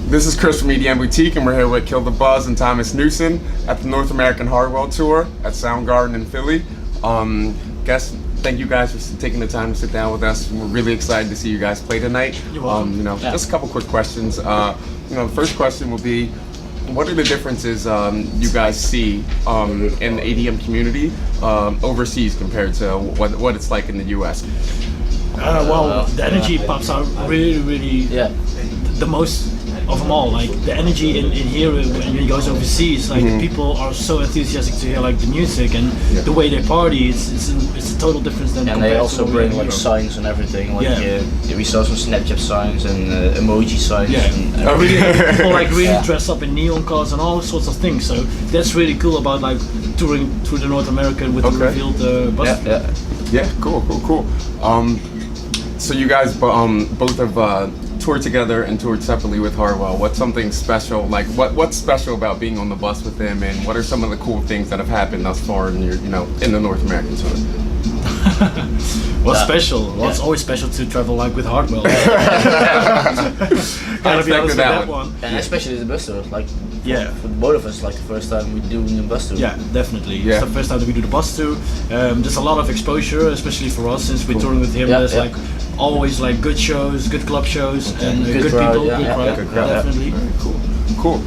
This is Chris from EDM Boutique, and we're here with Kill the Buzz and Thomas Newson at the North American Hardwell tour at Soundgarden in Philly. Thank you guys for taking the time to sit down with us. We're really excited to see you guys play tonight. You're welcome. Just a couple quick questions. The first question will be, what are the differences you guys see in the EDM community overseas compared to what it's like in the US? The energy pops out really the most of them all. Like the energy in here when it goes overseas, like people are so enthusiastic to hear like the music and the way they party. It's a total difference than. And they also bring like signs and everything. Like we saw some Snapchat signs and emoji signs. And people like really dress up in neon colors and all sorts of things. So that's really cool about like touring through the North America with the revealed bus. Yeah, cool. So you guys both have toured together and toured separately with Hardwell. What's something special? Like what's special about being on the bus with them, and what are some of the cool things that have happened thus far in your in the North American tour? What's special? Well, it's always special to travel like with Hardwell. Gotta be honest with that one. And especially the bus tour, like for both of us, like the first time we do the bus tour. Yeah, definitely. It's the first time that we do the bus tour. There's a lot of exposure, especially for us since we're touring with him. There's like always like good shows, good club shows, and good crowd, people, good crowd, definitely. Cool.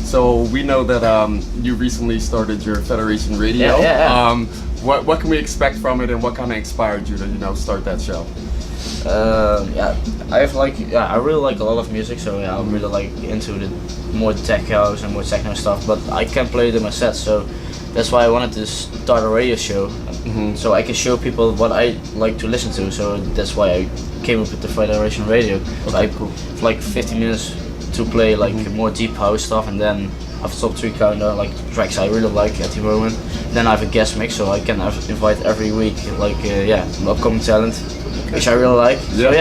So we know that you recently started your Federation Radio. What can we expect from it, and what kind of inspired you to start that show? I really like a lot of music, so I'm really like into the more tech house and more techno stuff. But I can't play it in my set, so that's why I wanted to start a radio show, so I can show people what I like to listen to. So that's why I came up with the Federation Radio. So I have like 50 minutes to play like more deep house stuff, and then I have top 3 countdown like tracks I really like at the moment. Then I have a guest mix, so I can invite every week like upcoming talent, which I really like. So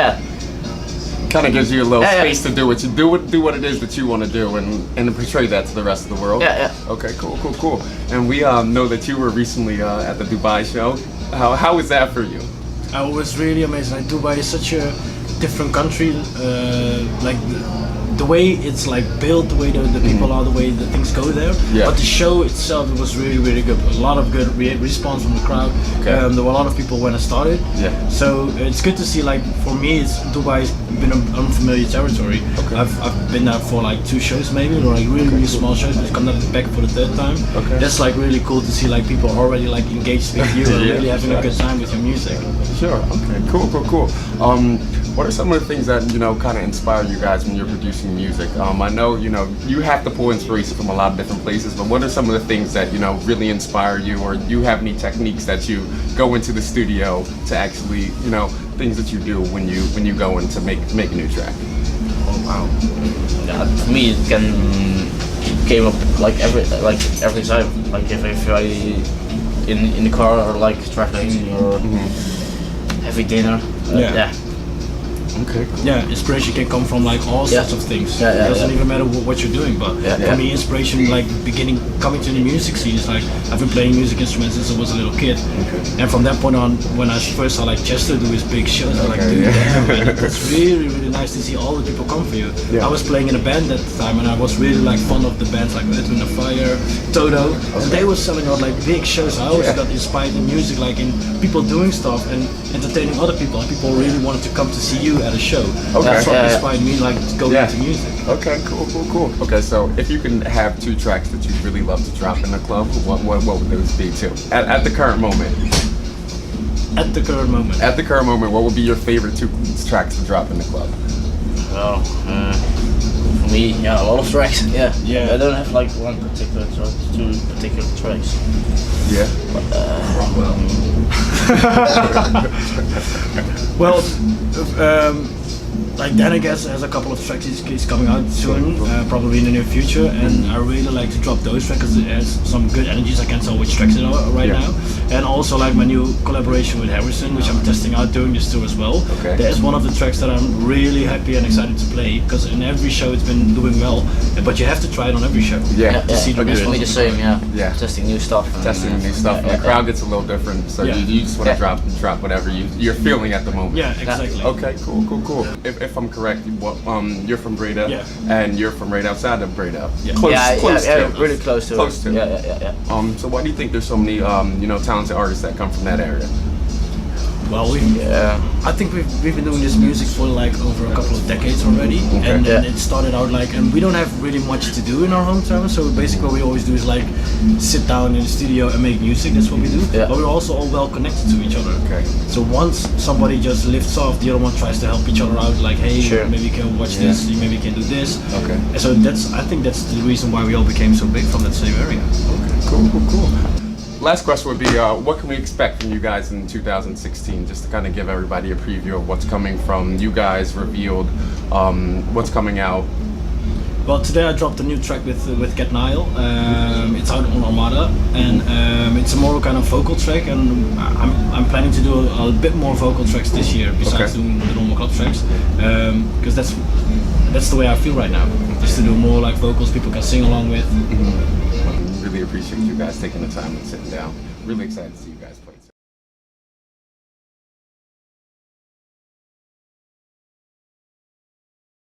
kind of gives you a little space to do what you do what it is that you want to do, and portray that to the rest of the world. Okay, cool. And we know that you were recently at the Dubai show. How was that for you? It was really amazing. Like, Dubai is such a different country. Like the way it's like built, the way the people are, the way the things go there. But the show itself, it was really good. A lot of good response from the crowd. There were a lot of people when I started. So it's good to see. Like for me, Dubai's been an unfamiliar territory. I've been there for like 2 shows maybe, or like really small shows. I've come back for the 3rd time. That's like really cool to see like people already like engaged with you and really having a good time with your music. Sure. Okay. Cool. What are some of the things that kind of inspire you guys when you're producing music? I know you have to pull inspiration from a lot of different places, but what are some of the things that really inspire you, or do you have any techniques that you go into the studio to actually things that you do when you go in to make a new track? Oh wow! For me, it came up like every time. Like if I in the car or like traveling or having dinner. Okay, cool. Inspiration can come from like all sorts of things. It doesn't even matter what you're doing, but for me, inspiration like coming to the music scene is like I've been playing music instruments since I was a little kid, and from that point on, when I first saw like Chester do his big shows, I was like, dude, it's really nice to see all the people come for you. I was playing in a band at the time, and I was really like fond of the bands like Earth, Wind & Fire, Toto, and they were selling out like big shows. I always got inspired in music, like in people doing stuff and entertaining other people, and people really wanted to come to see you at a show. That's what inspired me like to go into music. Okay, cool. Okay, so if you can have 2 tracks that you really love to drop in the club, what would those be too? At the current moment. At the current moment. At the current moment, what would be your favorite 2 tracks to drop in the club? Well, for me, a lot of tracks. I don't have like one particular track, 2 particular tracks. Like Dan, I guess, has a couple of tracks he's coming out soon, probably in the near future, and I really like to drop those tracks because it has some good energies. I can't tell which tracks it are right now. And also like my new collaboration with Harrison, which I'm testing out during this tour as well. There's one of the tracks that I'm really happy and excited to play, because in every show it's been doing well, but you have to try it on every show. To see the response. The same, testing new stuff. And the crowd gets a little different, so you just want to drop whatever you're feeling at the moment. Yeah, exactly. Okay, cool. If if I'm correct, you're from Breda, and you're from right outside of Breda. Yeah, Close to really close to close it. to. Yeah. So why do you think there's so many talented artists that come from that area? Well, I think we've been doing this music for like over a couple of decades already, and it started out like, and we don't have really much to do in our hometown, so basically what we always do is like sit down in the studio and make music. That's what we do. But we're also all well connected to each other. Okay. So once somebody just lifts off, the other one tries to help each other out. Like, hey, maybe you can watch this, maybe you can do this. Okay. And so I think that's the reason why we all became so big from that same area. Okay. Cool. Last question would be, what can we expect from you guys in 2016? Just to kind of give everybody a preview of what's coming from you guys, revealed, what's coming out. Well, today I dropped a new track with Cat Nile. It's out on Armada, and it's a more kind of vocal track. And I'm planning to do a bit more vocal tracks this year, besides doing the normal club tracks, because that's the way I feel right now. Just to do more like vocals people can sing along with. Really appreciate you guys taking the time and sitting down. Really excited to see you guys play.